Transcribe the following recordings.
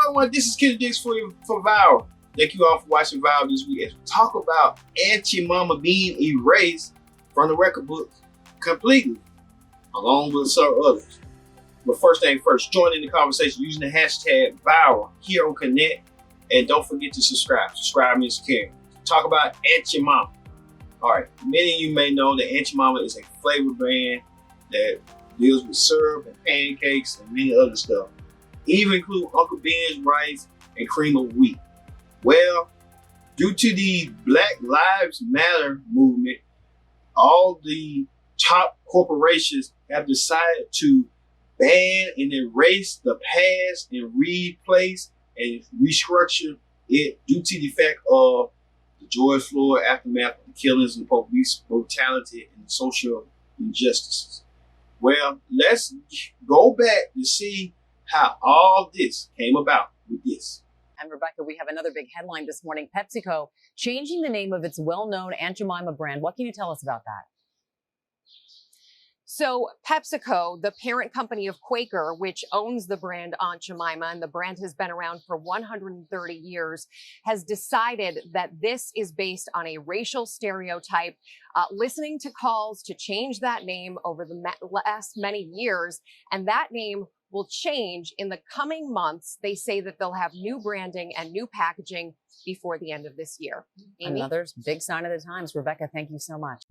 everyone. This is Kid Dix for Viral. Thank you all for watching Viral this week as we talk about Aunt Jemima being erased from the record books completely, along with some others. But first thing first, join in the conversation using the hashtag Viral here on Connect. And don't forget to subscribe. Subscribe means caring. Talk about Aunt Jemima. All right, many of you may know that Aunt Jemima is a flavor brand that deals with syrup and pancakes and many other stuff. Even include Uncle Ben's rice and cream of wheat. Well, due to the Black Lives Matter movement, all the top corporations have decided to ban and erase the past and replace and restructure it due to the fact of the George Floyd aftermath of the killings and police brutality and social injustices. Well, let's go back to see how all this came about with this. And Rebecca, we have another big headline this morning. PepsiCo changing the name of its well-known Aunt Jemima brand. What can you tell us about that? So PepsiCo, the parent company of Quaker, which owns the brand Aunt Jemima, and the brand has been around for 130 years, has decided that this is based on a racial stereotype, listening to calls to change that name over the last many years, and that name will change in the coming months. They say that they'll have new branding and new packaging before the end of this year. Amy? Another big sign of the times. Rebecca, thank you so much.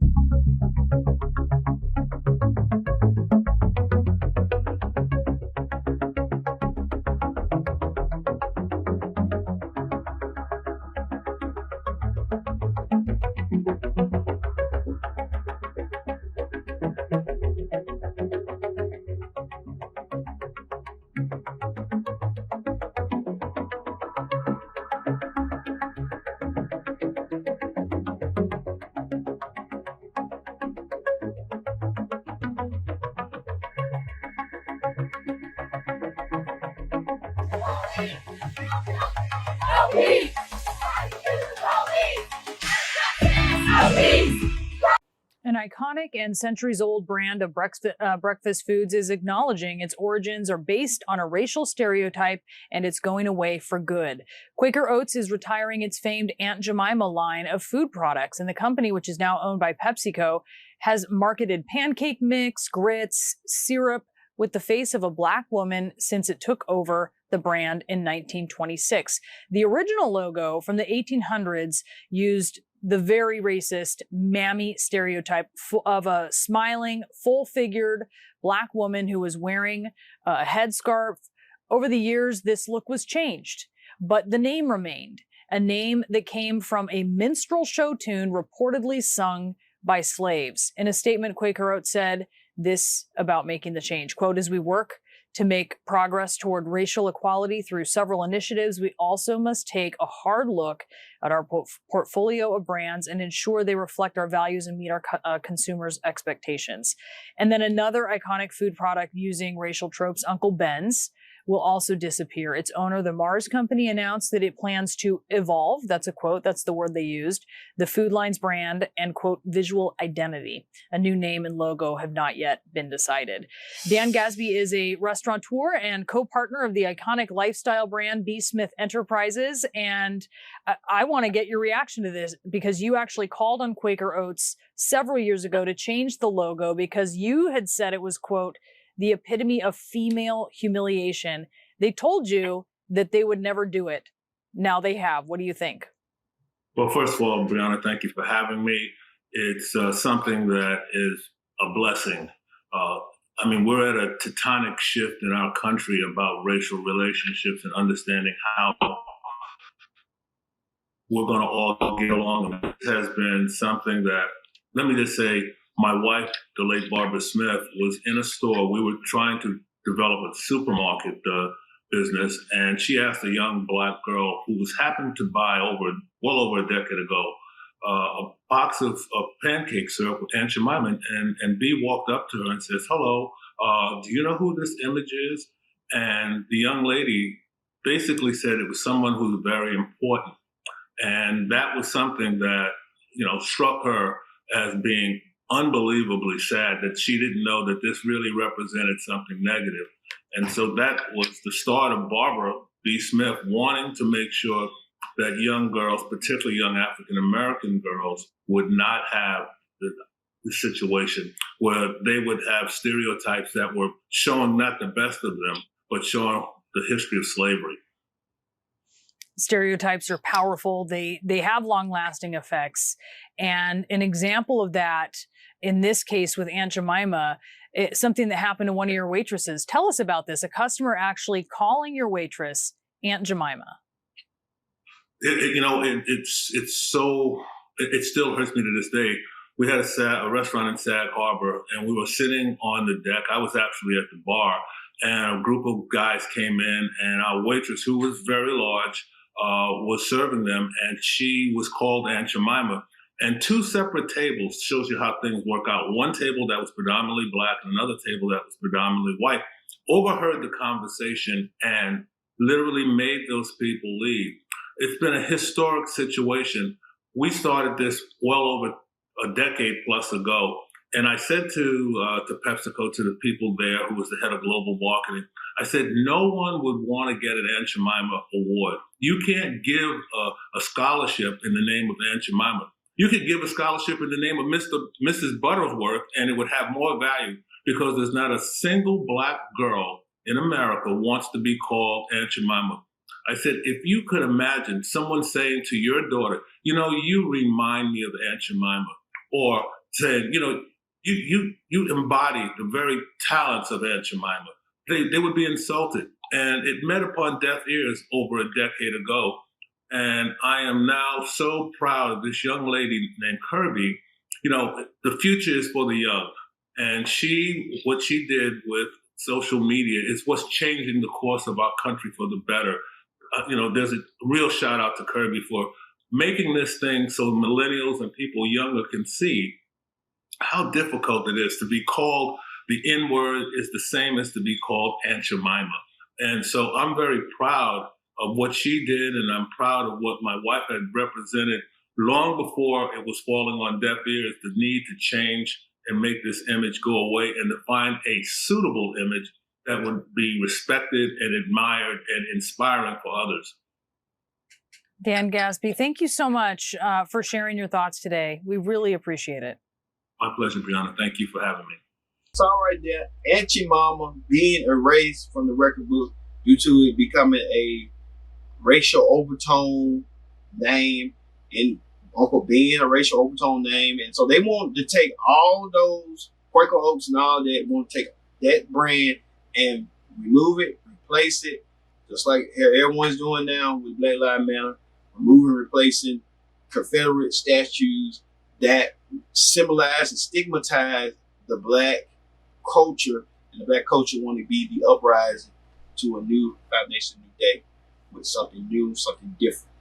An iconic and centuries-old brand of breakfast foods is acknowledging its origins are based on a racial stereotype, and it's going away for good. Quaker Oats is retiring its famed Aunt Jemima line of food products, and the company, which is now owned by PepsiCo, has marketed pancake mix, grits, syrup with the face of a Black woman since it took over the brand in 1926. The original logo from the 1800s used the very racist mammy stereotype of a smiling, full-figured Black woman who was wearing a headscarf. Over the years, this look was changed, but the name remained, a name that came from a minstrel show tune reportedly sung by slaves. In a statement, Quaker Oats said this about making the change, quote, "As we work to make progress toward racial equality through several initiatives, we also must take a hard look at our portfolio of brands and ensure they reflect our values and meet our consumers' expectations." And then another iconic food product using racial tropes, Uncle Ben's, will also disappear. Its owner, the Mars Company, announced that it plans to evolve, that's a quote, that's the word they used, the Food Line's brand and, quote, visual identity. A new name and logo have not yet been decided. Dan Gasby is a restaurateur and co-partner of the iconic lifestyle brand B. Smith Enterprises. And I want to get your reaction to this because you actually called on Quaker Oats several years ago to change the logo because you had said it was, quote, the epitome of female humiliation. They told you that they would never do it. Now they have. What do you think? Well, first of all, Brianna, thank you for having me. It's something that is a blessing. I mean, we're at a tectonic shift in our country about racial relationships and understanding how we're going to all get along. It has been something that, let me just say, my wife, the late Barbara Smith, was in a store. We were trying to develop a supermarket business, and she asked a young Black girl who was happened to buy well over a decade ago a box of pancake syrup with Aunt Jemima, and B walked up to her and says, "Hello, do you know who this image is?" And the young lady basically said it was someone who's very important, and that was something that struck her as being unbelievably sad, that she didn't know that this really represented something negative. And so that was the start of Barbara B. Smith, wanting to make sure that young girls, particularly young African-American girls, would not have the situation where they would have stereotypes that were showing not the best of them, but showing the history of slavery. Stereotypes are powerful. They have long-lasting effects. And an example of that, in this case with Aunt Jemima, something that happened to one of your waitresses. Tell us about this. A customer actually calling your waitress Aunt Jemima. It still hurts me to this day. We had a restaurant in Sag Harbor, and we were sitting on the deck. I was actually at the bar, and a group of guys came in, and our waitress, who was very large, was serving them, and she was called Aunt Jemima. And two separate tables, shows you how things work out. One table that was predominantly black and another table that was predominantly white overheard the conversation and literally made those people leave. It's been a historic situation. We started this well over a decade plus ago. And I said to PepsiCo, to the people there, who was the head of global marketing, I said, no one would want to get an Aunt Jemima award. You can't give a scholarship in the name of Aunt Jemima. You could give a scholarship in the name of Mrs. Butterworth, and it would have more value, because there's not a single black girl in America wants to be called Aunt Jemima. I said, if you could imagine someone saying to your daughter, you remind me of Aunt Jemima, or saying, you embody the very talents of Aunt Jemima, they would be insulted. And it met upon deaf ears over a decade ago. And I am now so proud of this young lady named Kirby. The future is for the young. And what she did with social media is what's changing the course of our country for the better. There's a real shout out to Kirby for making this thing so millennials and people younger can see how difficult it is to be called the N-word is the same as to be called Aunt Jemima. And so I'm very proud of what she did, and I'm proud of what my wife had represented long before it was falling on deaf ears, the need to change and make this image go away and to find a suitable image that would be respected and admired and inspiring for others. Dan Gaspey, thank you so much for sharing your thoughts today. We really appreciate it. My pleasure, Brianna. Thank you for having me. It's all right there. Aunt Jemima being erased from the record book due to it becoming a racial overtone name, and Uncle being a racial overtone name. And so they want to take all those Quaker Oats and all that, want to take that brand and remove it, replace it, just like everyone's doing now with Black Lives Matter, removing, replacing Confederate statues that symbolize and stigmatize the black culture, and the black culture want to be the uprising to a new foundation, new day, with something new, something different.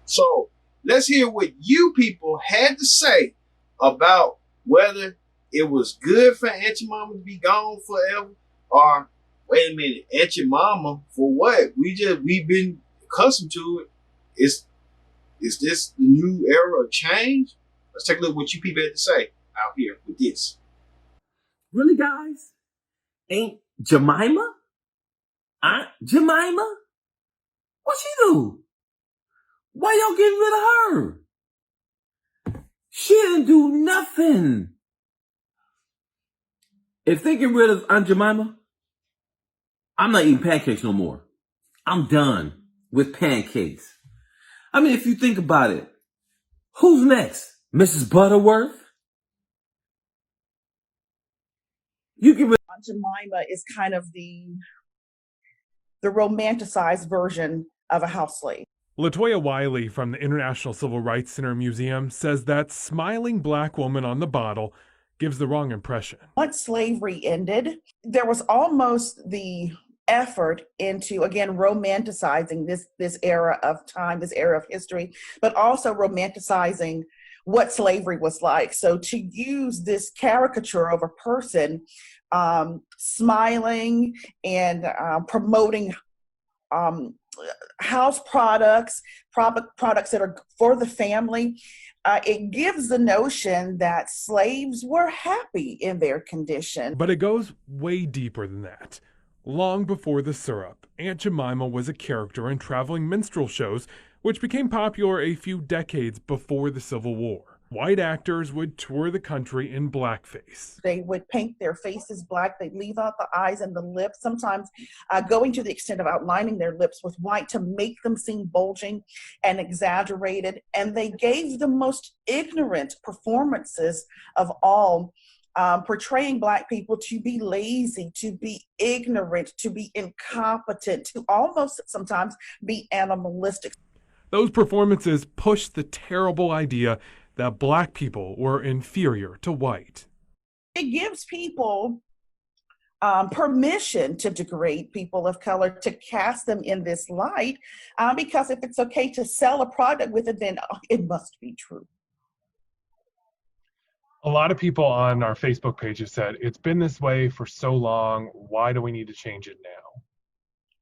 So let's hear what you people had to say about whether it was good for Aunt Jemima to be gone forever, or wait a minute, Aunt Jemima for what? We've been accustomed to it. Is this the new era of change? Let's take a look at what you people had to say out here with this. Really, guys? Aunt Jemima? Aunt Jemima? What she do? Why y'all getting rid of her? She didn't do nothing. If they get rid of Aunt Jemima, I'm not eating pancakes no more. I'm done with pancakes. I mean, if you think about it, who's next? Mrs. Butterworth? You get rid of Aunt Jemima is kind of the romanticized version of a house slave. LaToya Wiley from the International Civil Rights Center Museum says that smiling black woman on the bottle gives the wrong impression. Once slavery ended, there was almost the effort into, again, romanticizing this era of time, this era of history, but also romanticizing what slavery was like. So to use this caricature of a person smiling and promoting house products that are for the family, it gives the notion that slaves were happy in their condition. But it goes way deeper than that. Long before the syrup, Aunt Jemima was a character in traveling minstrel shows, which became popular a few decades before the Civil War. White actors would tour the country in blackface. They would paint their faces black. They'd leave out the eyes and the lips, sometimes going to the extent of outlining their lips with white to make them seem bulging and exaggerated. And they gave the most ignorant performances of all, portraying Black people to be lazy, to be ignorant, to be incompetent, to almost sometimes be animalistic. Those performances pushed the terrible idea that Black people were inferior to white. It gives people permission to degrade people of color, to cast them in this light, because if it's okay to sell a product with it, then it must be true. A lot of people on our Facebook page have said, it's been this way for so long, why do we need to change it now?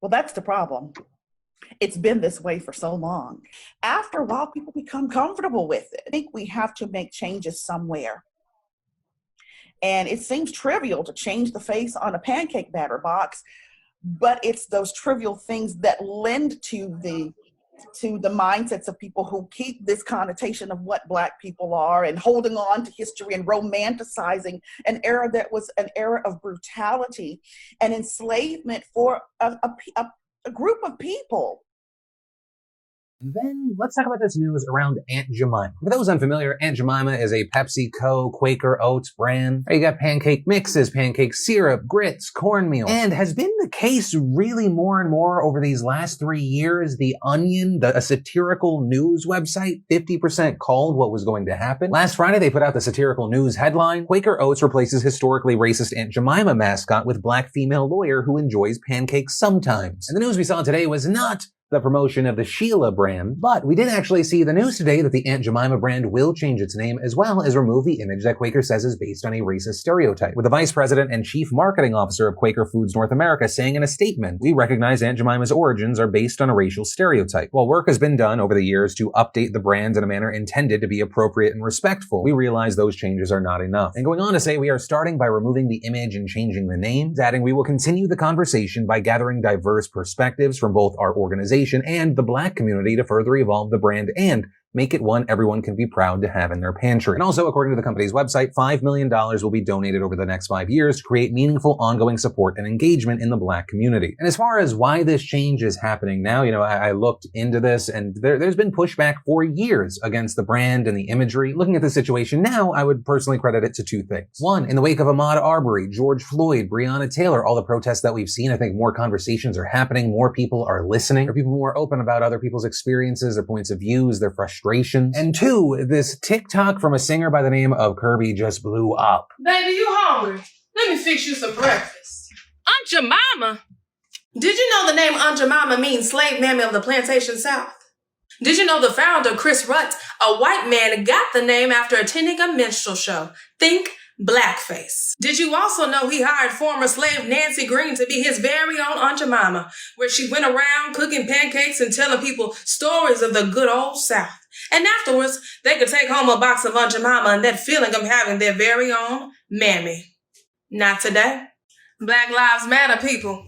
Well, that's the problem. It's been this way for so long. After a while, people become comfortable with it. I think we have to make changes somewhere. And it seems trivial to change the face on a pancake batter box, but it's those trivial things that lend to the mindsets of people who keep this connotation of what Black people are and holding on to history and romanticizing an era that was an era of brutality and enslavement for a group of people. Then let's talk about this news around Aunt Jemima. For those unfamiliar, Aunt Jemima is a PepsiCo Quaker Oats brand. You got pancake mixes, pancake syrup, grits, cornmeal, and has been the case really more and more over these last 3 years. The Onion, a satirical news website, 50% called what was going to happen. Last Friday, they put out the satirical news headline, Quaker Oats replaces historically racist Aunt Jemima mascot with Black female lawyer who enjoys pancakes sometimes. And the news we saw today was not the promotion of the Sheila brand, but we did actually see the news today that the Aunt Jemima brand will change its name as well as remove the image that Quaker says is based on a racist stereotype, with the vice president and chief marketing officer of Quaker Foods North America saying in a statement, "We recognize Aunt Jemima's origins are based on a racial stereotype. While work has been done over the years to update the brand in a manner intended to be appropriate and respectful, we realize those changes are not enough." And going on to say, we are starting by removing the image and changing the name, adding, "We will continue the conversation by gathering diverse perspectives from both our organization and the Black community to further evolve the brand and make it one everyone can be proud to have in their pantry." And also, according to the company's website, $5 million will be donated over the next 5 years to create meaningful ongoing support and engagement in the Black community. And as far as why this change is happening now, I looked into this, and there's been pushback for years against the brand and the imagery. Looking at the situation now, I would personally credit it to two things. One, in the wake of Ahmaud Arbery, George Floyd, Breonna Taylor, all the protests that we've seen, I think more conversations are happening, more people are listening, are people more open about other people's experiences, their points of views, their frustrations. And two, this TikTok from a singer by the name of Kirby just blew up. "Baby, you hungry? Let me fix you some breakfast." Aunt Jemima? Did you know the name Aunt Jemima means slave mammy of the plantation South? Did you know the founder, Chris Rutz, a white man, got the name after attending a minstrel show? Think blackface. Did you also know he hired former slave Nancy Green to be his very own Aunt Jemima, where she went around cooking pancakes and telling people stories of the good old South? And afterwards, they could take home a box of Aunt Jemima and that feeling of having their very own mammy. Not today. Black Lives Matter, people.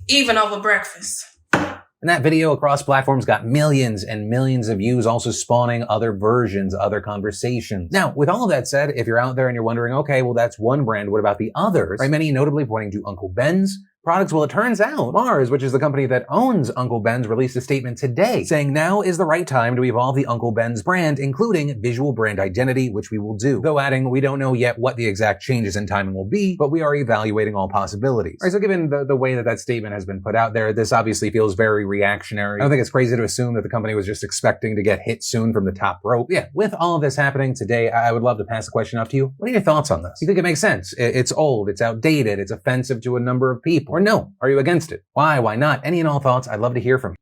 Even over breakfast. And that video across platforms got millions and millions of views, also spawning other versions, other conversations. Now, with all of that said, if you're out there and you're wondering, okay, well, that's one brand, what about the others? Right, many notably pointing to Uncle Ben's products. Well, it turns out Mars, which is the company that owns Uncle Ben's, released a statement today saying now is the right time to evolve the Uncle Ben's brand, including visual brand identity, which we will do. Though adding, we don't know yet what the exact changes in timing will be, but we are evaluating all possibilities. All right, so given the way that statement has been put out there, this obviously feels very reactionary. I don't think it's crazy to assume that the company was just expecting to get hit soon from the top rope. Yeah, with all of this happening today, I would love to pass the question off to you. What are your thoughts on this? Do you think it makes sense? It's old, it's outdated, it's offensive to a number of people. Or no, are you against it? Why not? Any and all thoughts, I'd love to hear from you.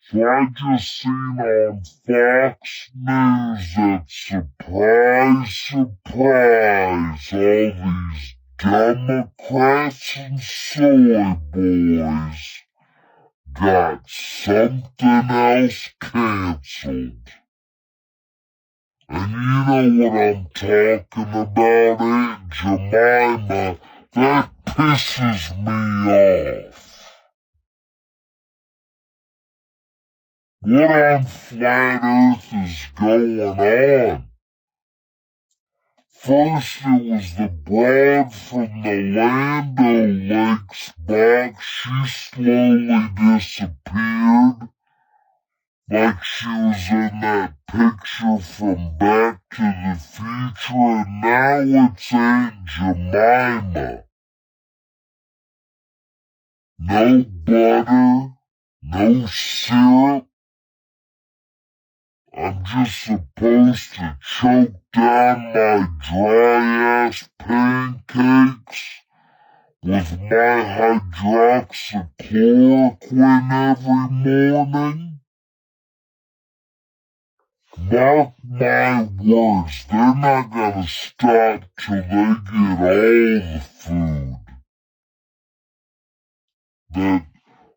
So I just seen on Fox News that surprise, all these Democrats and soy boys got something else canceled. And you know what I'm talking about, Aunt Jemima That pisses me off. What on flat Earth is going on? First it was the broad from the Land O'Lakes box. She slowly disappeared. Like she was in that picture from Back to the Future, and now it's Aunt Jemima. No butter, no syrup. I'm just supposed to choke down my dry-ass pancakes with my hydroxychloroquine every morning? Mark my words, they're not gonna stop till they get all the food. That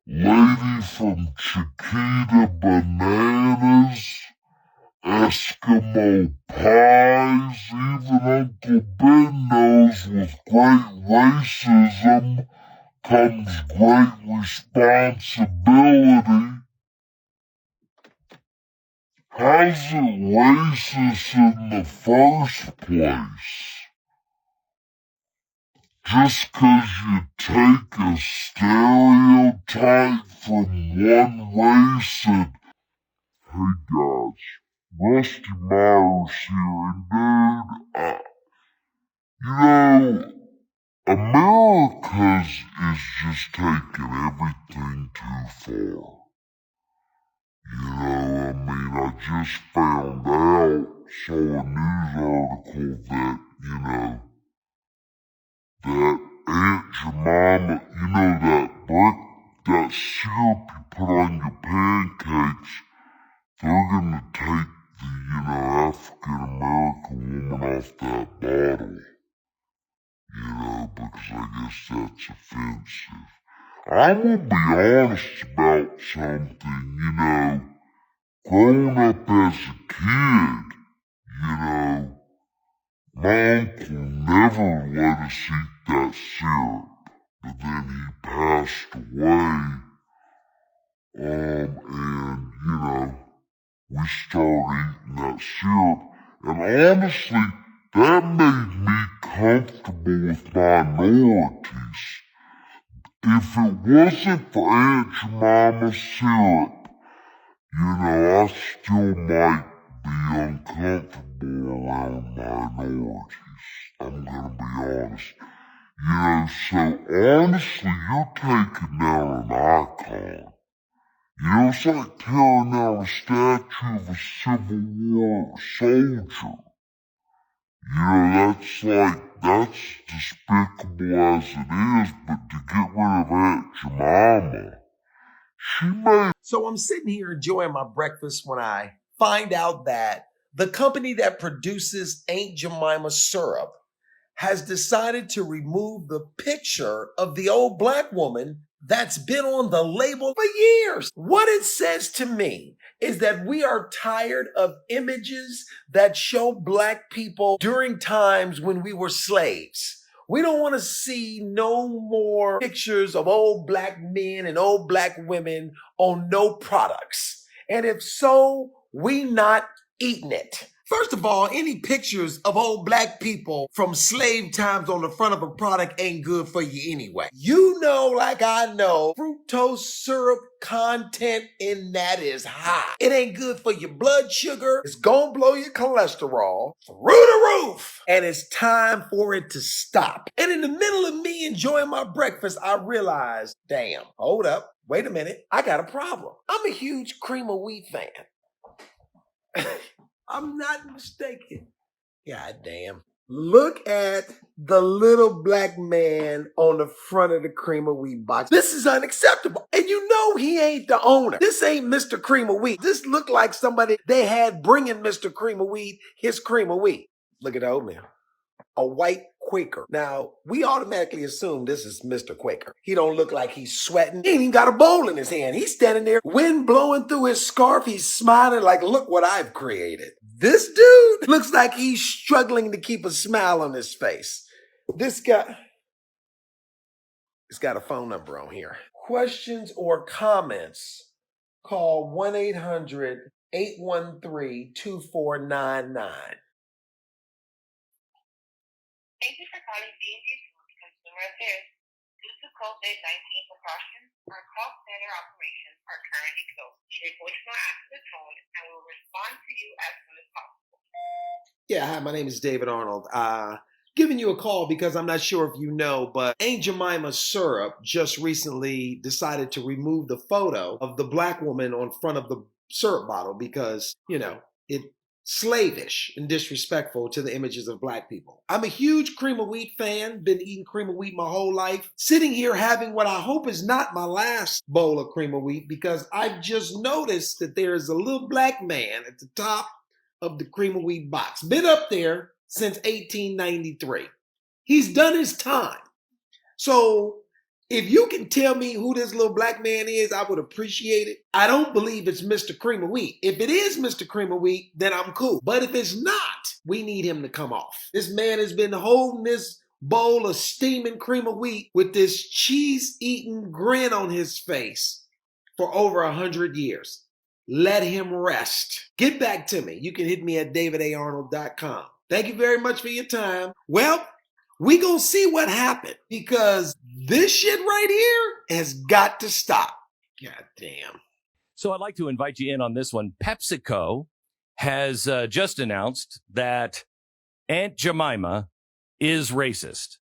lady from Chiquita Bananas, Eskimo pies, even Uncle Ben knows with great racism comes great responsibility. How's it racist in the first place? Just 'cause you take a stereotype from one race and... Hey guys, Rusty Myers here, and dude, America's is just taking everything too far. I just found out, saw a news article that, that Aunt Jemima, that syrup you put on your pancakes, they're gonna take the, African-American woman off that bottle. Because I guess that's offensive. I'm gonna be honest about something, growing up as a kid, my uncle never let us eat that syrup, but then he passed away, and, we started eating that syrup, and honestly, that made me comfortable with minorities. If it wasn't for Aunt Jemima's syrup, I still might be uncomfortable around minorities. I'm gonna be honest. So honestly, you're taking down an icon. It's like tearing down a statue of a Civil War soldier. That's despicable as it is, but to get rid of Aunt Jemima, she made... So I'm sitting here enjoying my breakfast when I find out that the company that produces Aunt Jemima syrup has decided to remove the picture of the old black woman that's been on the label for years. What it says to me is that we are tired of images that show black people during times when we were slaves. We don't want to see no more pictures of old black men and old black women on no products. And if so, we not eating it. First of all, any pictures of old black people from slave times on the front of a product ain't good for you anyway. Like I know, fructose syrup content in that is high. It ain't good for your blood sugar. It's gonna blow your cholesterol through the roof. And it's time for it to stop. And in the middle of me enjoying my breakfast, I realized, damn, hold up, wait a minute, I got a problem. I'm a huge cream of wheat fan. I'm not mistaken. God damn. Look at the little black man on the front of the Cream of Wheat box. This is unacceptable. And he ain't the owner. This ain't Mr. Cream of Wheat. This looked like somebody they had bringing Mr. Cream of Wheat his cream of wheat. Look at the old man. A white Quaker. Now, we automatically assume this is Mr. Quaker. He don't look like he's sweating. He ain't even got a bowl in his hand. He's standing there, wind blowing through his scarf. He's smiling like, look what I've created. This dude looks like he's struggling to keep a smile on his face. This guy... It's got a phone number on here. Questions or comments? Call 1-800-813-2499. Thank you for calling B&G Consumer Affairs. Due to COVID-19 precautions, our call center operations are currently closed. Leave a voicemail after the tone and we'll respond to you as soon as possible. Yeah, hi, my name is David Arnold. Giving you a call because I'm not sure if you know, but Aunt Jemima Syrup just recently decided to remove the photo of the black woman on front of the syrup bottle because, it's slavish and disrespectful to the images of black people. I'm a huge cream of wheat fan, been eating cream of wheat my whole life, sitting here having what I hope is not my last bowl of cream of wheat because I've just noticed that there is a little black man at the top of the cream of wheat box. Been up there since 1893. He's done his time. So if you can tell me who this little black man is, I would appreciate it. I don't believe it's Mr. Cream of Wheat. If it is Mr. Cream of Wheat, then I'm cool. But if it's not, we need him to come off. This man has been holding this bowl of steaming cream of wheat with this cheese-eating grin on his face for over 100 years. Let him rest. Get back to me. You can hit me at davidarnold.com. Thank you very much for your time. Well, we gonna see what happened because this shit right here has got to stop. God damn. So I'd like to invite you in on this one. PepsiCo has just announced that Aunt Jemima is racist.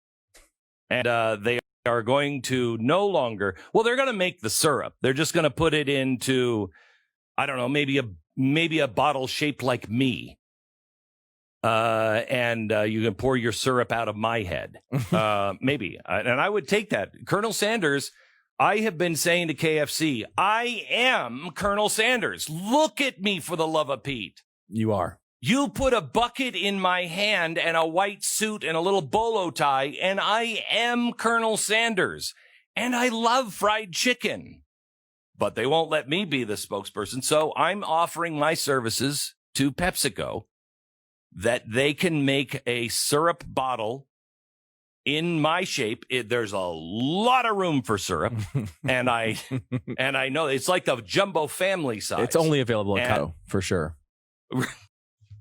And they are going to no longer, they're going to make the syrup. They're just going to put it into, I don't know, maybe a bottle shaped like me. And you can pour your syrup out of my head. Maybe. And I would take that. Colonel Sanders, I have been saying to KFC, I am Colonel Sanders. Look at me, for the love of Pete. You are. You put a bucket in my hand and a white suit and a little bolo tie, and I am Colonel Sanders. And I love fried chicken. But they won't let me be the spokesperson. So I'm offering my services to PepsiCo that they can make a syrup bottle in my shape. There's a lot of room for syrup, and I know it's like the jumbo family size. It's only available at Co for sure.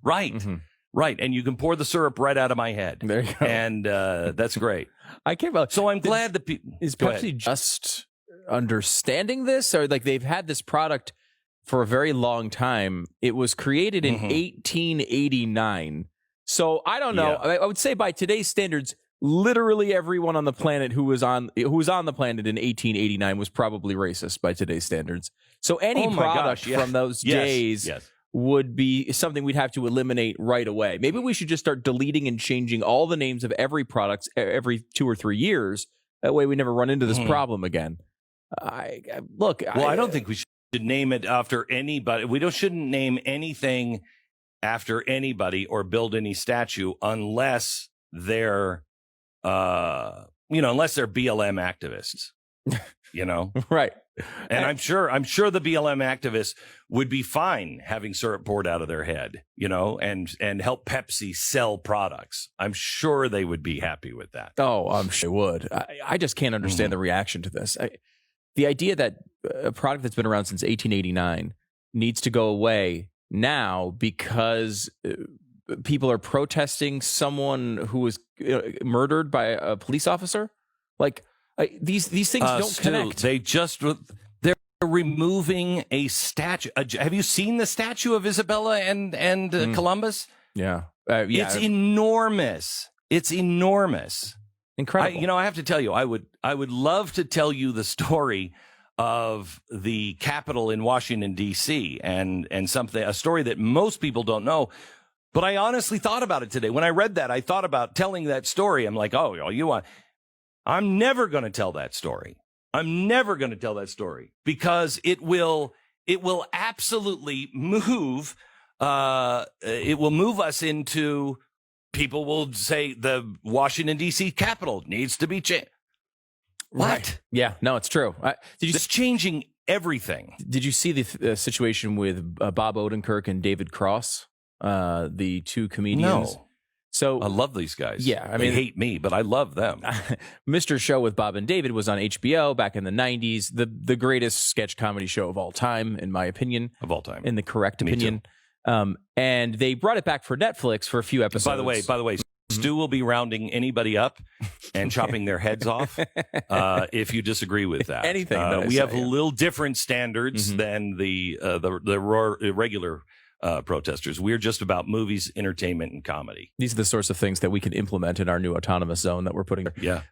Right, right, and you can pour the syrup right out of my head. There you go, and that's great. I can't. So I'm glad that is Pepsi just understanding this, or like they've had this product for a very long time. It was created in 1889. So I don't know. Yeah. I would say by today's standards, literally everyone on the planet who was on the planet in 1889 was probably racist by today's standards. So any product from those days would be something we'd have to eliminate right away. Maybe we should just start deleting and changing all the names of every product every 2 or 3 years. That way we never run into this problem again. I don't think we should name it after anybody. We shouldn't name anything after anybody or build any statue unless they're unless they're BLM activists. Right. And I'm sure the BLM activists would be fine having syrup poured out of their head, and help Pepsi sell products. I'm sure they would be happy with that. Oh, I'm sure they would. I just can't understand the reaction to this. The idea that a product that's been around since 1889 needs to go away now because people are protesting someone who was murdered by a police officer. Like these things don't connect. They're removing a statue. Have you seen the statue of Isabella and Columbus? Yeah. It's enormous. It's enormous. Incredible. I have to tell you, I would love to tell you the story of the Capitol in Washington, D.C. and a story that most people don't know. But I honestly thought about it today. When I read that, I thought about telling that story. I'm like, I'm never going to tell that story. I'm never going to tell that story because it will absolutely move. It will move us into. People will say the Washington, D.C. Capitol needs to be changed. What? Right. Yeah, no, it's true. It's changing everything. Did you see the situation with Bob Odenkirk and David Cross, the two comedians? No. So I love these guys. Yeah, I they mean, hate me, but I love them. Mr. Show with Bob and David was on HBO back in the 90s. The greatest sketch comedy show of all time, in my opinion. Of all time. In the correct opinion. And they brought it back for Netflix for a few episodes. By the way, Stu will be rounding anybody up and chopping their heads off if you disagree with that. Anything. We have a little different standards than the regular protesters. We're just about movies, entertainment, and comedy. These are the sorts of things that we can implement in our new autonomous zone that we're putting. Yeah.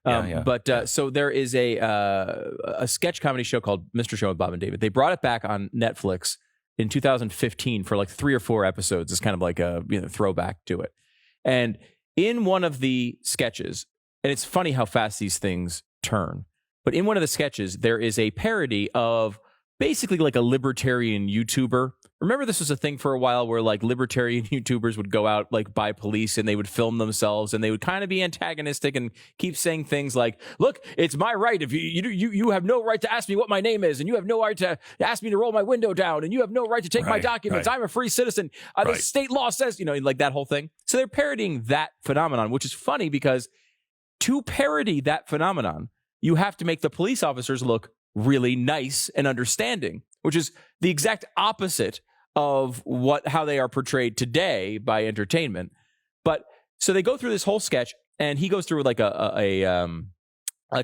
So there is a sketch comedy show called Mr. Show with Bob and David. They brought it back on Netflix in 2015 for like 3 or 4 episodes. It's kind of like a throwback to it. And in one of the sketches, and it's funny how fast these things turn, but in one of the sketches, there is a parody of basically like a libertarian YouTuber. Remember, this was a thing for a while where like libertarian YouTubers would go out like by police and they would film themselves and they would kind of be antagonistic and keep saying things like, "Look, it's my right. If you have no right to ask me what my name is, and you have no right to ask me to roll my window down, and you have no right to take my documents. I'm a free citizen. The state law says," like that whole thing. So they're parodying that phenomenon, which is funny because to parody that phenomenon, you have to make the police officers look really nice and understanding, which is the exact opposite of how they are portrayed today by entertainment. But so they go through this whole sketch, and he goes through like a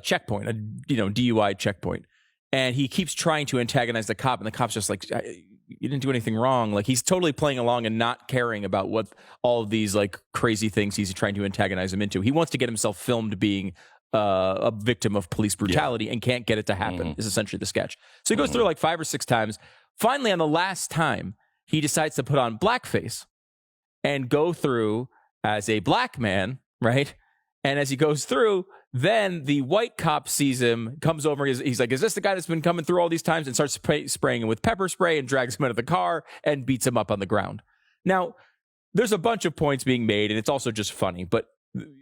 checkpoint, a DUI checkpoint, and he keeps trying to antagonize the cop, and the cop's just like, "You didn't do anything wrong." Like he's totally playing along and not caring about what all of these like crazy things he's trying to antagonize him into. He wants to get himself filmed being a victim of police brutality and can't get it to happen, is essentially the sketch. So he goes through like 5 or 6 times. Finally, on the last time, he decides to put on blackface and go through as a black man, right? And as he goes through, then the white cop sees him, comes over, he's like, "Is this the guy that's been coming through all these times?" And starts spraying him with pepper spray and drags him out of the car and beats him up on the ground. Now, there's a bunch of points being made, and it's also just funny, but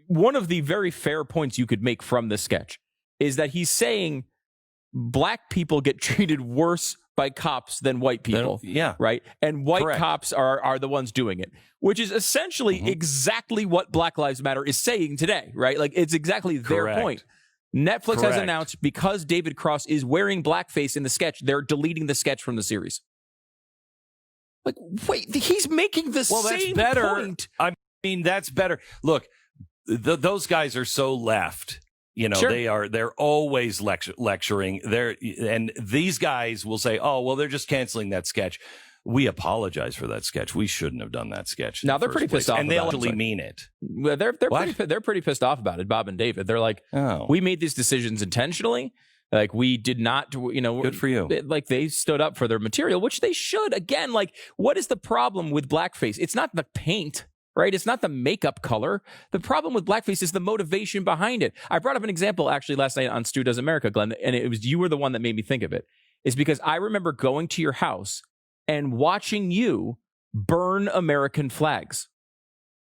one of the very fair points you could make from this sketch is that he's saying black people get treated worse by cops than white people. Right? And white cops are the ones doing it, which is essentially exactly what Black Lives Matter is saying today, right? Like it's exactly their point. Netflix has announced because David Cross is wearing blackface in the sketch, they're deleting the sketch from the series. Like, wait, he's making the same point. I mean, that's better. Look, those guys are so left. They're always lecturing. And these guys will say, "Oh, well, they're just canceling that sketch." We apologize for that sketch. We shouldn't have done that sketch. Now they're pretty pissed off, and they actually mean it. They're pretty pissed off about it. Bob and David. They're like, "We made these decisions intentionally. Like we did not, Good for you. Like they stood up for their material, which they should. Again, like what is the problem with blackface? It's not the paint. Right? It's not the makeup color. The problem with blackface is the motivation behind it. I brought up an example actually last night on Stu Does America, Glenn, and you were the one that made me think of it. Is because I remember going to your house and watching you burn American flags.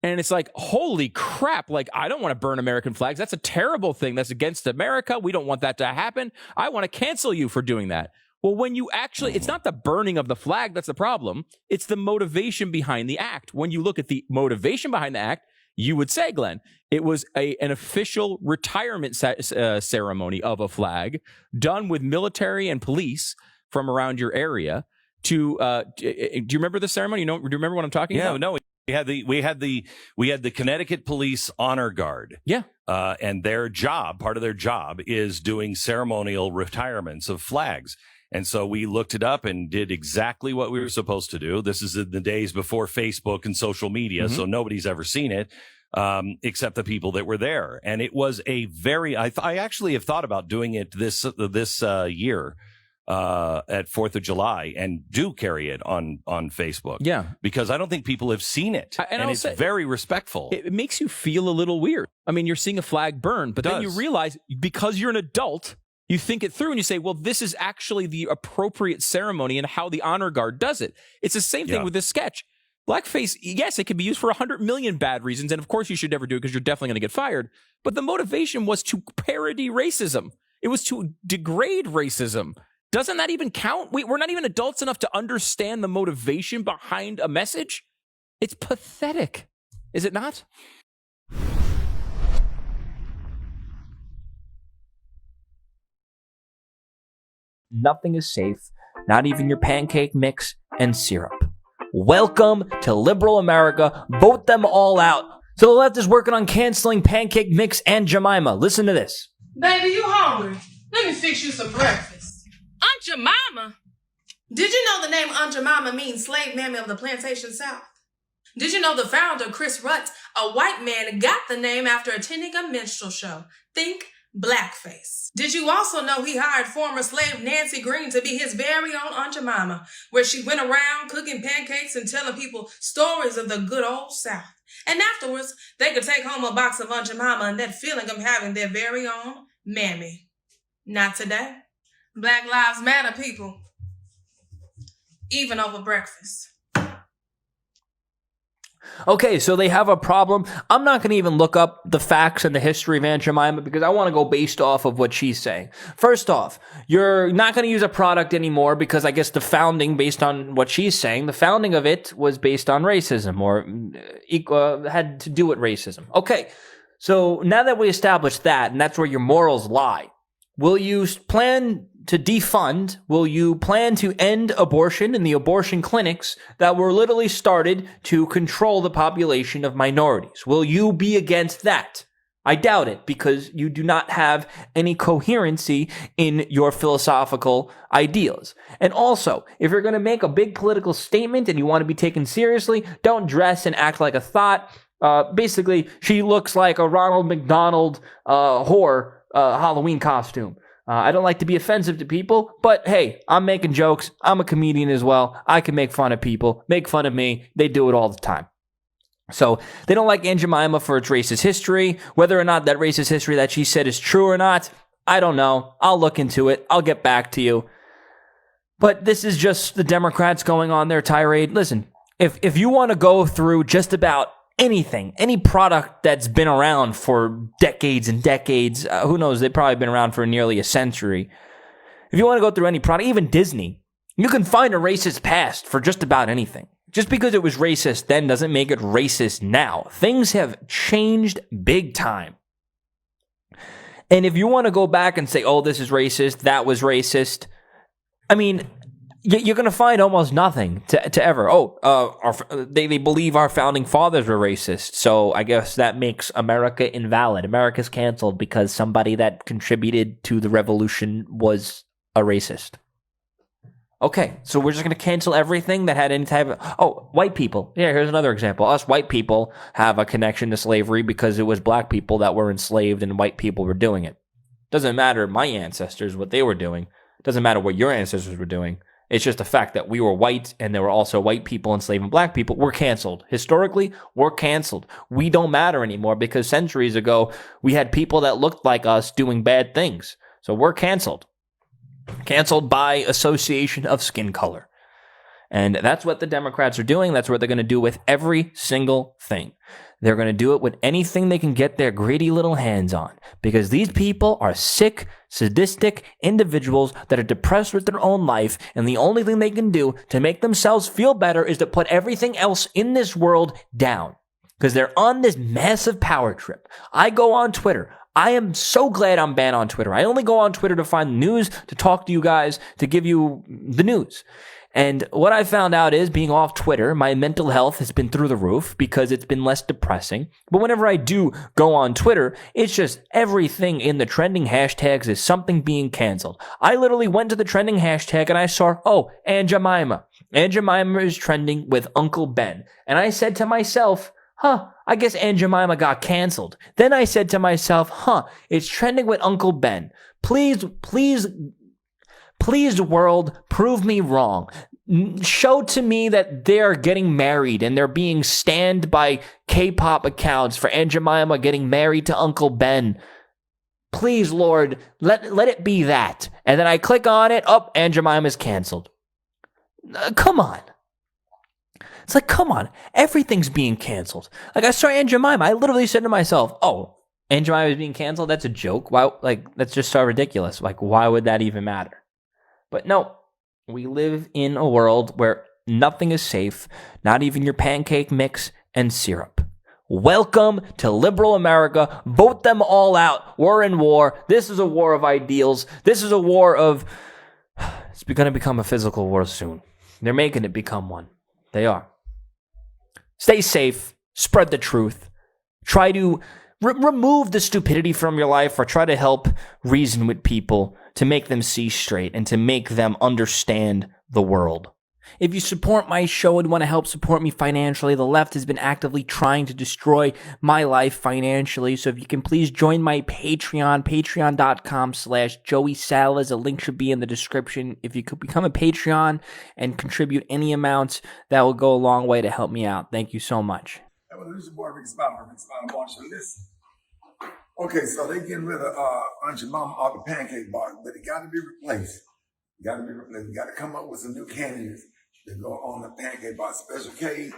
And it's like, holy crap, like I don't want to burn American flags. That's a terrible thing. That's against America. We don't want that to happen. I want to cancel you for doing that. Well, when you actually, it's not the burning of the flag that's the problem. It's the motivation behind the act. When you look at the motivation behind the act, you would say, Glenn, it was an official retirement ceremony of a flag done with military and police from around your area. Do you remember the ceremony? Do you remember what I'm talking about? No. We had the Connecticut Police Honor Guard. Yeah. And part of their job is doing ceremonial retirements of flags. And so we looked it up and did exactly what we were supposed to do. This is in the days before Facebook and social media, so nobody's ever seen it except the people that were there. And it was a very I actually have thought about doing it this year at 4th of July and do carry it on Facebook. Yeah. Because I don't think people have seen it. And it's very respectful. It makes you feel a little weird. I mean, you're seeing a flag burn, but then you realize because you're an adult, you think it through and you say, well, this is actually the appropriate ceremony and how the honor guard does it. It's the same thing with this sketch. Blackface, yes, it can be used for 100 million bad reasons. And of course you should never do it because you're definitely going to get fired. But the motivation was to parody racism. It was to degrade racism. Doesn't that even count? We're not even adults enough to understand the motivation behind a message. It's pathetic. Is it not? nothing is safe, not even your pancake mix and syrup. Welcome to liberal America. Vote them all out. So the left is working on canceling pancake mix and Jemima. Listen to this. Baby, you hungry? Let me fix you some breakfast. Aunt Jemima. Did you know the name Aunt Jemima means slave mammy of the plantation South? Did you know the founder, Chris Rutt, a white man, got the name after attending a minstrel show? Think blackface. Did you also know he hired former slave Nancy Green to be his very own Aunt Jemima, where she went around cooking pancakes and telling people stories of the good old South? And afterwards, they could take home a box of Aunt Jemima and that feeling of having their very own mammy. Not today. Black Lives Matter, people. Even over breakfast. Okay, so they have a problem. I'm not going to even look up the facts and the history of Aunt Jemima because I want to go based off of what she's saying. First off, you're not going to use a product anymore because I guess the founding, based on what she's saying, the founding of it was based on racism or had to do with racism. Okay, so now that we established that, and that's where your morals lie, will you plan to defund? Will you plan to end abortion in the abortion clinics that were literally started to control the population of minorities? Will you be against that? I doubt it, because you do not have any coherency in your philosophical ideals. And also, if you're going to make a big political statement and you want to be taken seriously, don't dress and act like a thought. Basically, she looks like a Ronald McDonald whore Halloween costume. I don't like to be offensive to people, but hey, I'm making jokes. I'm a comedian as well. I can make fun of people, make fun of me. They do it all the time. So they don't like Aunt Jemima for its racist history. Whether or not that racist history that she said is true or not, I don't know. I'll look into it. I'll get back to you. But this is just the Democrats going on their tirade. Listen, if you want to go through just about anything, any product that's been around for decades and decades, who knows, they've probably been around for nearly a century. If you want to go through any product, even Disney, you can find a racist past for just about anything. Just because it was racist then doesn't make it racist now. Things have changed big time. And if you want to go back and say, oh, this is racist, that was racist, I mean, you're going to find almost nothing to ever. They believe our founding fathers were racist. So I guess that makes America invalid. America's canceled because somebody that contributed to the revolution was a racist. Okay, so we're just going to cancel everything that had any type of... white people. Yeah, here's another example. Us white people have a connection to slavery because it was black people that were enslaved and white people were doing it. Doesn't matter my ancestors, what they were doing. Doesn't matter what your ancestors were doing. It's just a fact that we were white and there were also white people enslaving black people. We're canceled. Historically, we're canceled. We don't matter anymore because centuries ago, we had people that looked like us doing bad things. So we're canceled. Canceled by association of skin color. And that's what the Democrats are doing. That's what they're going to do with every single thing. They're going to do it with anything they can get their greedy little hands on. Because these people are sick, sadistic individuals that are depressed with their own life. And the only thing they can do to make themselves feel better is to put everything else in this world down. Because they're on this massive power trip. I go on Twitter. I am so glad I'm banned on Twitter. I only go on Twitter to find news, to talk to you guys, to give you the news. And what I found out is, being off Twitter, my mental health has been through the roof because it's been less depressing. But whenever I do go on Twitter, it's just everything in the trending hashtags is something being canceled. I literally went to the trending hashtag and I saw, Aunt Jemima. Aunt Jemima is trending with Uncle Ben. And I said to myself, I guess Aunt Jemima got canceled. Then I said to myself, it's trending with Uncle Ben. Please, world, prove me wrong. Show to me that they're getting married and they're being stanned by K-pop accounts for Aunt Jemima getting married to Uncle Ben. Please, Lord, let it be that. And then I click on it, Aunt Jemima's canceled. Come on. It's like, come on, everything's being canceled. Like, I saw Aunt Jemima. I literally said to myself, Aunt Jemima is being canceled? That's a joke. Why? That's just so ridiculous. Like, why would that even matter? But no, we live in a world where nothing is safe, not even your pancake mix and syrup. Welcome to liberal America. Vote them all out. We're in war. This is a war of ideals. This is a war of It's going to become a physical war soon. They're making it become one. They are. Stay safe. Spread the truth. Try to remove the stupidity from your life, or try to help reason with people to make them see straight and to make them understand the world. If you support my show and want to help support me financially, the left has been actively trying to destroy my life financially. So if you can please join my Patreon, patreon.com/Joey Salas. A link should be in the description. If you could become a Patreon and contribute any amount, that will go a long way to help me out. Thank you so much. Listen. Okay, so they getting rid of Aunt Jemima off the pancake bar, but it got to be replaced. We got to come up with some new candidates that go on the pancake bar. Special K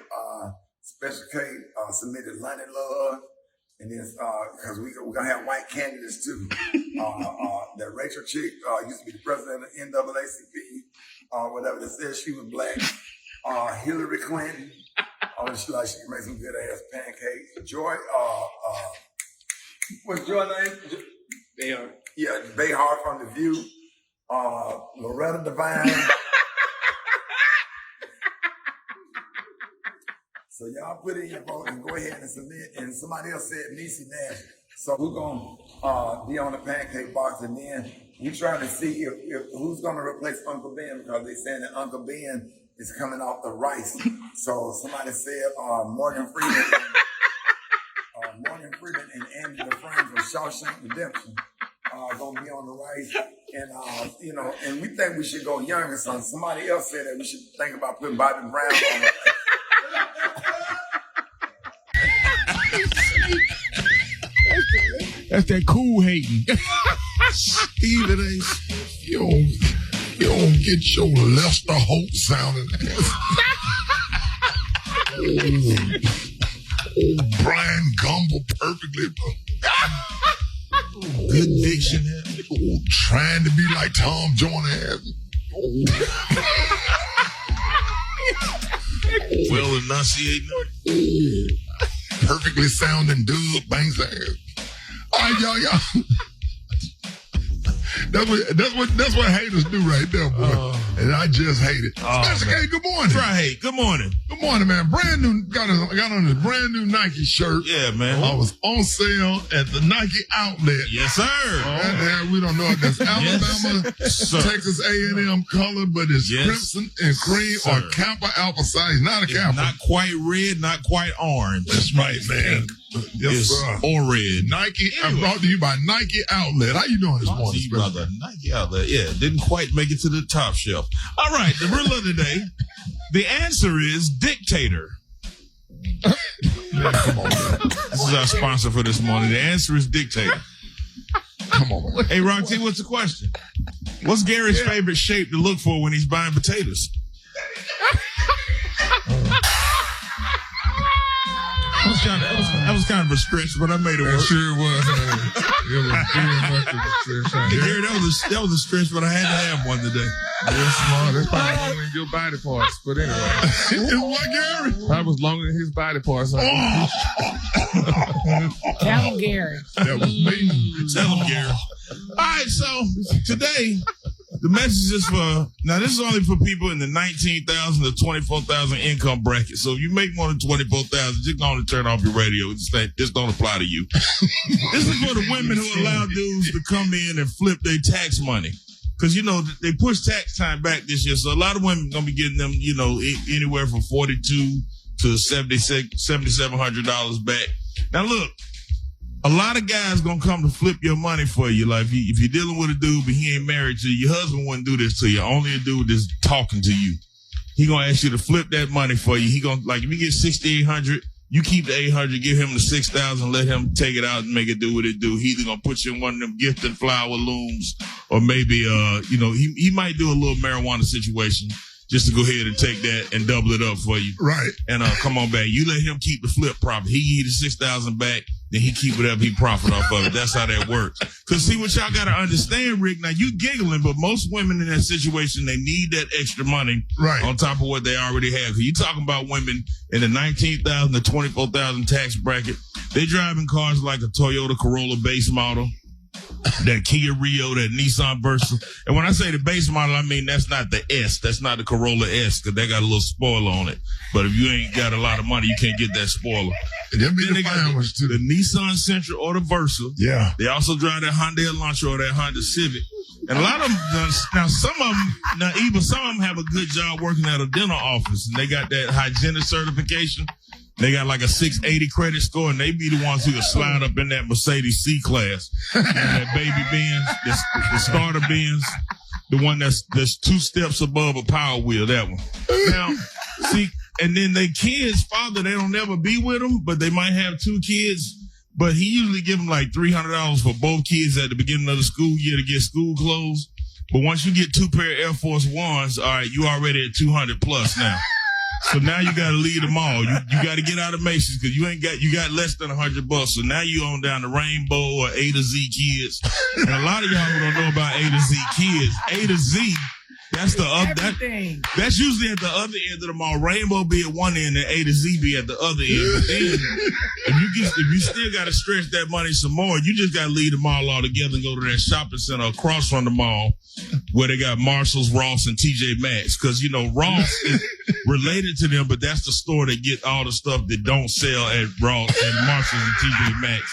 submitted Lonnie Love, and then because we're gonna have white candidates too. That Rachel chick used to be the president of NAACP, whatever that says she was black. Hillary Clinton, she can make some good ass pancakes. Joy, what's your name? Behar. Yeah, Behar from The View. Loretta Devine. So y'all put in your vote and go ahead and submit. And somebody else said Niecy Nash. So we're gonna be on the pancake box, and then we trying to see if who's gonna replace Uncle Ben, because they saying that Uncle Ben is coming off the rice. So somebody said Morgan Freeman and Andy Dufresne from Shawshank Redemption gonna be on the rice. And and we think we should go younger. So somebody else said that we should think about putting Bobby Brown on the rice. That's that cool hating. Steve, it ain't. You don't get your Lester Holt sounding ass. Old Brian Gumble perfectly. Good dictionary. Trying to be like Tom Joyner ass. Well enunciating. Perfectly sounding Doug Banks ass. All right, y'all. That's what haters do right there, boy. And I just hate it. Special K, good morning. Try hate. Good morning. Good morning, man. Brand new, got on this brand new Nike shirt. Yeah, man. I was on sale at the Nike outlet. Yes, sir. And we don't know if that's Alabama, Texas A&M color, but it's crimson and cream or Kappa Alpha size. Not a Kappa. Not quite red, not quite orange. That's right, man. Yes, sir. Or red. Nike. I'm brought to you by Nike Outlet. How you doing this morning? Brother, Nike Outlet. Yeah, didn't quite make it to the top shelf. All right, the riddle of the day. The answer is dictator. Man, come on, man. This is our sponsor for this morning. The answer is dictator. Come on, man. Hey, Roxy, what's the question? What's Gary's favorite shape to look for when he's buying potatoes? That was kind of a stretch, but I made it work. It sure was. It was very much of a stretch. Gary, that was a stretch, but I had to have one today. Real small. That's probably longer than your body parts. But anyway. It what, Gary? That was longer than his body parts. Tell him, Gary. That was me. Tell him, Gary. All right, so today, the message is now this is only for people in the 19,000 to 24,000 income bracket. So if you make more than 24,000, just go on and turn off your radio. This don't apply to you. This is for the women who allow dudes to come in and flip their tax money. Because, they pushed tax time back this year. So a lot of women going to be getting them, anywhere from $42 to $7,700 back. Now, look. A lot of guys gonna come to flip your money for you. Like if you're dealing with a dude but he ain't married to you, your husband wouldn't do this to you. Only a dude that's talking to you. He gonna ask you to flip that money for you. He gonna if you get $6,800, you keep the $800, give him the $6,000, let him take it out and make it do what it do. He either gonna put you in one of them gift and flower looms, or maybe he might do a little marijuana situation just to go ahead and take that and double it up for you. Right. And come on back. You let him keep the flip profit. He get the $6,000 back, then he keep whatever he profit off of it. That's how that works. Because see, what y'all got to understand, Rick, now you giggling, but most women in that situation, they need that extra money on top of what they already have. Because you talking about women in the 19,000 to 24,000 tax bracket. They driving cars like a Toyota Corolla base model. that Kia Rio, that Nissan Versa. And when I say the base model, I mean that's not the S. That's not the Corolla S, because they got a little spoiler on it. But if you ain't got a lot of money, you can't get that spoiler. Then they got the Nissan Sentra or the Versa. Yeah. They also drive that Hyundai Elantra or that Honda Civic. And a lot of them, now some of them have a good job working at a dental office, and they got that hygienic certification. They got like a 680 credit score, and they be the ones who can slide up in that Mercedes C-Class. You know, that baby Benz, the starter Benz, the one that's 2 steps above a Power Wheel, that one. Now, see, and then they kids' father, they don't ever be with them, but they might have 2 kids. But he usually give them like $300 for both kids at the beginning of the school year to get school clothes. But once you get 2 pair of Air Force Ones, all right, you already at 200 plus now. So now you got to leave them all. You got to get out of Macy's because you got less than $100. So now you on down to Rainbow or A to Z Kids. And a lot of y'all who don't know about A to Z Kids, A to Z, that's that's usually at the other end of the mall. Rainbow be at one end and A to Z be at the other end. But then if you still got to stretch that money some more, you just got to leave the mall all together and go to that shopping center across from the mall where they got Marshalls, Ross, and TJ Maxx. Because, you know, Ross is related to them, but that's the store that get all the stuff that don't sell at Ross and Marshalls and TJ Maxx.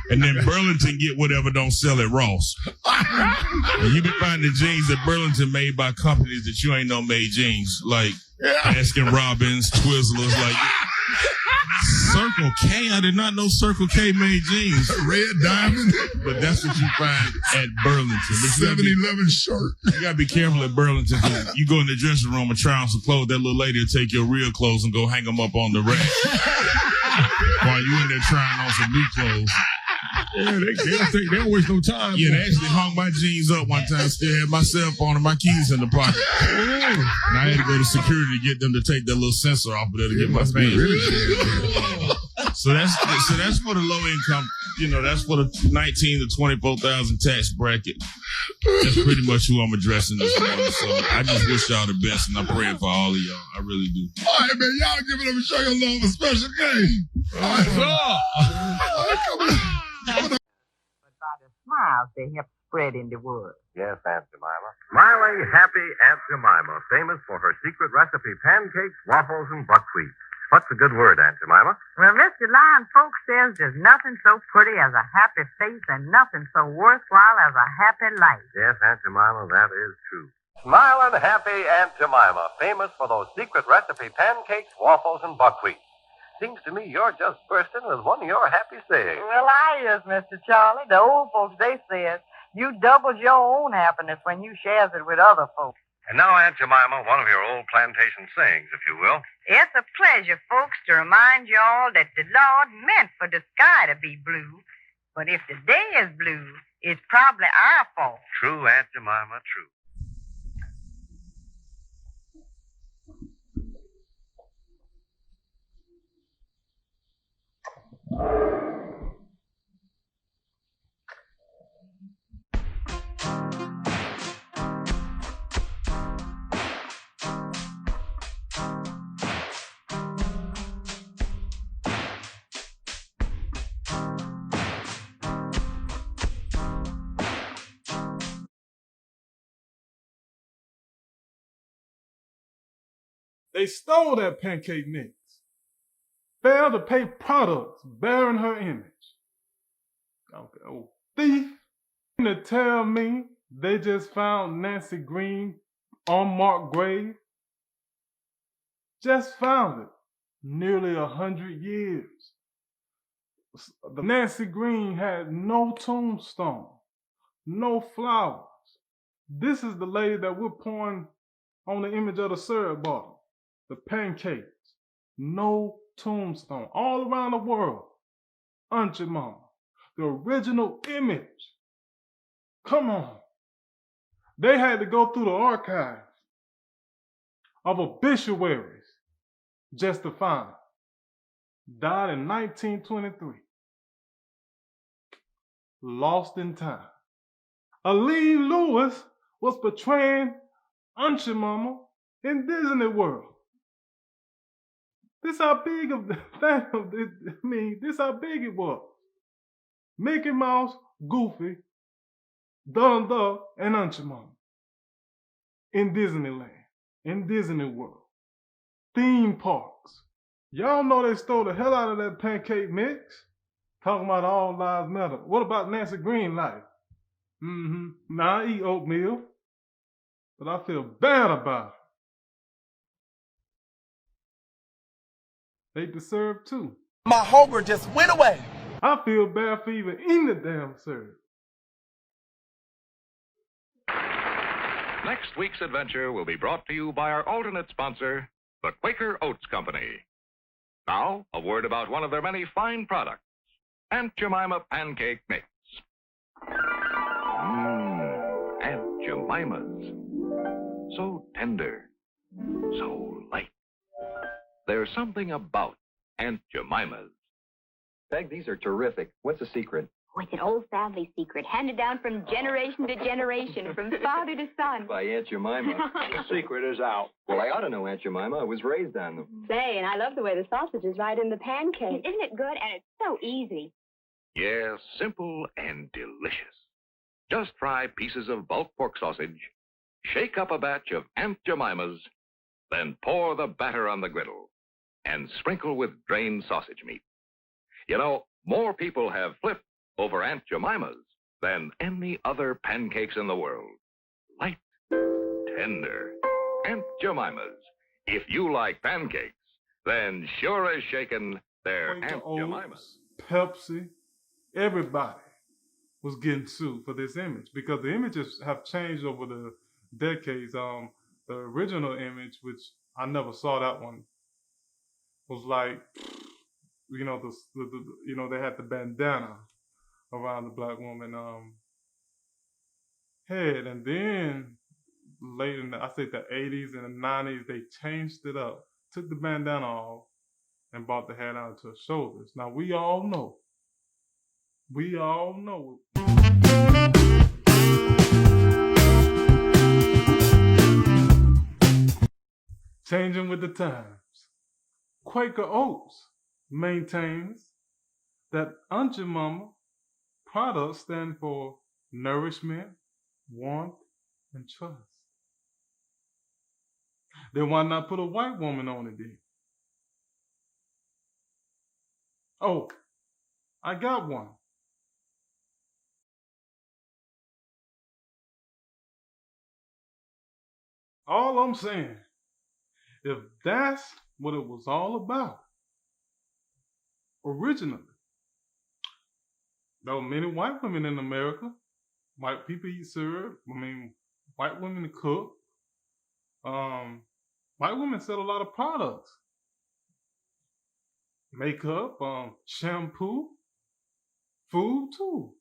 And then Burlington get whatever don't sell at Ross. And you be finding jeans at Burlington made by companies that you ain't know made jeans, like Baskin Robbins, Twizzlers, like Circle K. I did not know Circle K made jeans. Red Diamond. But that's what you find at Burlington. 7-Eleven shirt. You gotta be careful at Burlington. You go in the dressing room and try on some clothes, that little lady will take your real clothes and go hang them up on the rack while you in there trying on some new clothes. Yeah, they don't waste no time. Yeah, they actually hung my jeans up one time, still had my cell phone and my keys in the pocket. And I had to go to security to get them to take that little sensor off of there to get my pants. So that's for the low income, you know, that's for the 19 to 24,000 tax bracket. That's pretty much who I'm addressing this morning. So I just wish y'all the best, and I'm praying for all of y'all. I really do. All right, man, y'all give it up and show your love for Special K. All right, come on. But by the smiles they help spread in the woods. Yes, Aunt Jemima. Smiley, happy Aunt Jemima, famous for her secret recipe pancakes, waffles, and buckwheat. What's a good word, Aunt Jemima? Well, Mr. Lion, folks says there's nothing so pretty as a happy face and nothing so worthwhile as a happy life. Yes, Aunt Jemima, that is true. Smilin' happy Aunt Jemima, famous for those secret recipe pancakes, waffles, and buckwheat. Seems to me you're just bursting with one of your happy sayings. Well, I is, Mr. Charlie. The old folks, they said, you doubles your own happiness when you shares it with other folks. And now, Aunt Jemima, one of your old plantation sayings, if you will. It's a pleasure, folks, to remind you all that the Lord meant for the sky to be blue. But if the day is blue, it's probably our fault. True, Aunt Jemima, true. They stole that pancake mix. Failed to pay products bearing her image. Oh, thief. To tell me they just found Nancy Green unmarked grave. Just found it. Nearly 100 years. The Nancy Green had no tombstone, no flowers. This is the lady that we're pouring on the image of the syrup bottle. The pancakes. No tombstone. All around the world. Aunt Jemima. The original image. Come on. They had to go through the archives of obituaries just to find it. Died in 1923. Lost in time. Aline Lewis was portraying Aunt Jemima in Disney World. This how big of the thing, this how big it was. Mickey Mouse, Goofy, Dunda and Aunt Jemima in Disneyland, in Disney World, theme parks. Y'all know they stole the hell out of that pancake mix. Talking about all lives matter. What about Nancy Green life? Now I eat oatmeal, but I feel bad about it. They deserve too. My hunger just went away. I feel bad for even eating the damn syrup. Next week's adventure will be brought to you by our alternate sponsor, the Quaker Oats Company. Now, a word about one of their many fine products, Aunt Jemima Pancake Mix. Aunt Jemima's. So tender, so light. There's something about Aunt Jemima's. Peg, these are terrific. What's the secret? Oh, it's an old family secret, handed down from generation to generation, from father to son. By Aunt Jemima. The secret is out. Well, I ought to know Aunt Jemima. I was raised on them. Say, and I love the way the sausage is right in the pancake. Isn't it good? And it's so easy. Yes, simple and delicious. Just fry pieces of bulk pork sausage, shake up a batch of Aunt Jemima's, then pour the batter on the griddle and sprinkle with drained sausage meat. You know, more people have flipped over Aunt Jemima's than any other pancakes in the world. Light, tender, Aunt Jemima's. If you like pancakes, then sure as shaken, they're Aunt Jemima's. Pepsi, everybody was getting sued for this image because the images have changed over the decades. The original image, which I never saw that one, was like, you know, they had the bandana around the black woman head, and then late in the 80s and the 90s, they changed it up, took the bandana off, and brought the head out to her shoulders. Now we all know. Changing with the times. Quaker Oats maintains that Aunt Jemima products stand for nourishment, warmth, and trust. Then why not put a white woman on it then? Oh, I got one. All I'm saying, if that's what it was all about, originally, there were many white women in America. White people eat syrup. White women cook. White women sell a lot of products. Makeup, shampoo, food too.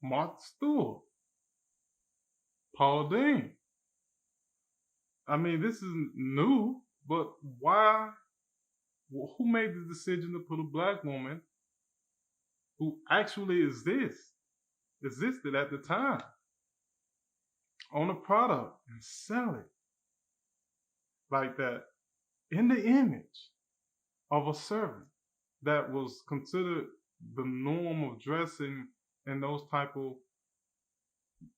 Martha Stewart, Paul Dean. This isn't new, but why? Who made the decision to put a black woman who actually existed at the time on a product and sell it like that in the image of a servant that was considered the norm of dressing in those type of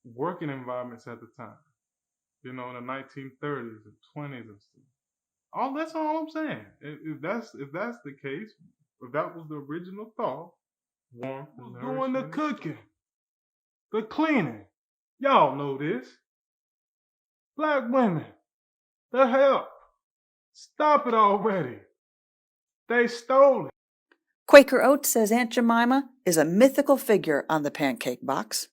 working environments at the time? In the 1930s and 20s and stuff. That's all I'm saying. If that's the case, if that was the original thought, warmth, doing the cooking, the cleaning, y'all know this. Black women, the help, stop it already. They stole it. Quaker Oats says Aunt Jemima is a mythical figure on the pancake box.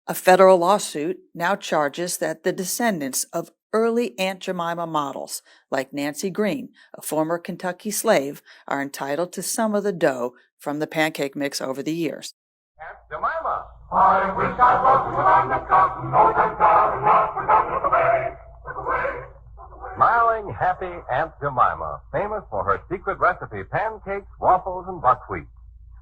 A federal lawsuit now charges that the descendants of early Aunt Jemima models, like Nancy Green, a former Kentucky slave, are entitled to some of the dough from the pancake mix over the years. Aunt Jemima. I wish I was on the cotton, no time, not forgotten the way. Smiling, happy Aunt Jemima, famous for her secret recipe pancakes, waffles, and buckwheat.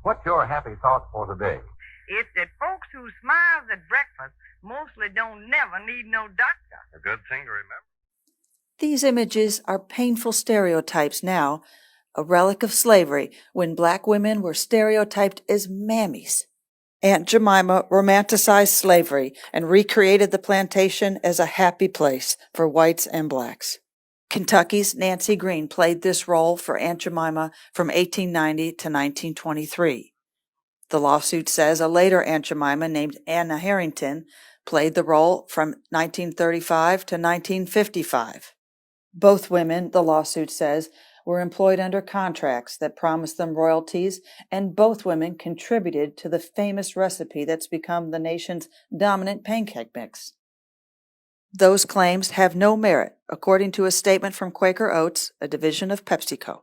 What's your happy thought for today? It's that folks who smiles at breakfast mostly don't never need no doctor. A good thing to remember. These images are painful stereotypes now, a relic of slavery when black women were stereotyped as mammies. Aunt Jemima romanticized slavery and recreated the plantation as a happy place for whites and blacks. Kentucky's Nancy Green played this role for Aunt Jemima from 1890 to 1923. The lawsuit says a later Aunt Jemima named Anna Harrington played the role from 1935 to 1955. Both women, the lawsuit says, were employed under contracts that promised them royalties, and both women contributed to the famous recipe that's become the nation's dominant pancake mix. Those claims have no merit, according to a statement from Quaker Oats, a division of PepsiCo.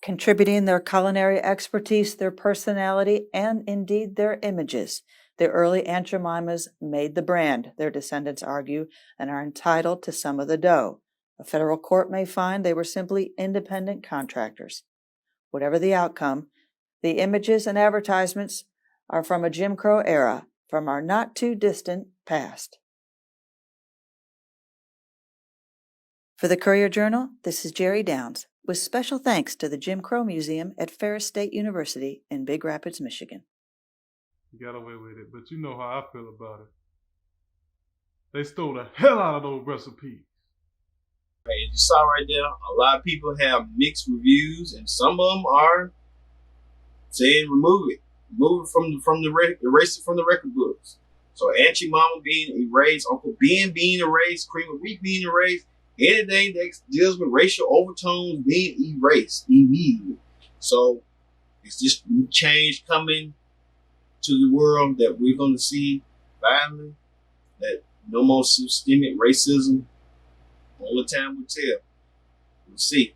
Contributing their culinary expertise, their personality, and indeed their images, the early Aunt Jemimas made the brand, their descendants argue, and are entitled to some of the dough. A federal court may find they were simply independent contractors. Whatever the outcome, the images and advertisements are from a Jim Crow era, from our not-too-distant past. For the Courier-Journal, this is Jerry Downs, with special thanks to the Jim Crow Museum at Ferris State University in Big Rapids, Michigan. You got away with it, but you know how I feel about it. They stole the hell out of those recipes. As you saw right there, a lot of people have mixed reviews, and some of them are saying remove it erase it from the record books. So Aunt Jemima being erased, Uncle Ben being erased, Cream of Wheat being erased, anything that deals with racial overtones being erased immediately. So it's just new change coming to the world that we're going to see finally. That no more systemic racism. Only time will tell. We'll see.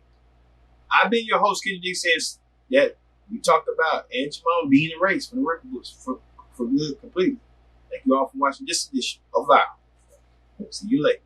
I've been your host, Kenny D, says that we talked about Aunt Jemima being erased from the record books for good completely. Thank you all for watching this edition of Vow. See you later.